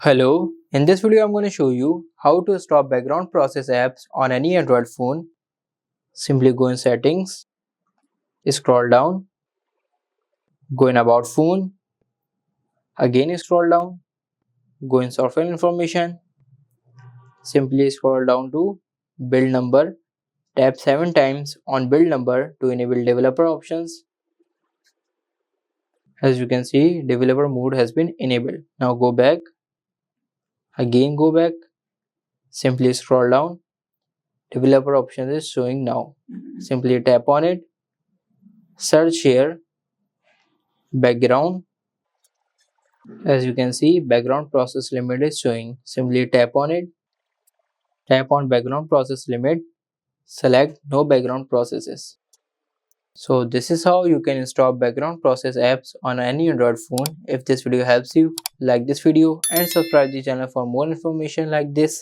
Hello, in this video I'm going to show you how to stop background process apps on any Android phone. Simply go in settings, scroll down, go in about phone, again scroll down, go in software information, simply scroll down to build number, tap 7 times on build number to enable developer options. As you can see, developer mode has been enabled. Now go back, again go back, simply scroll down, developer options is showing now. Simply tap on it, search here, background. As you can see, background process limit is showing. Simply tap on it, tap on background process limit, select no background processes. So this is how you can install background process apps on any Android phone. If this video helps you, like this video and subscribe the channel for more information like this.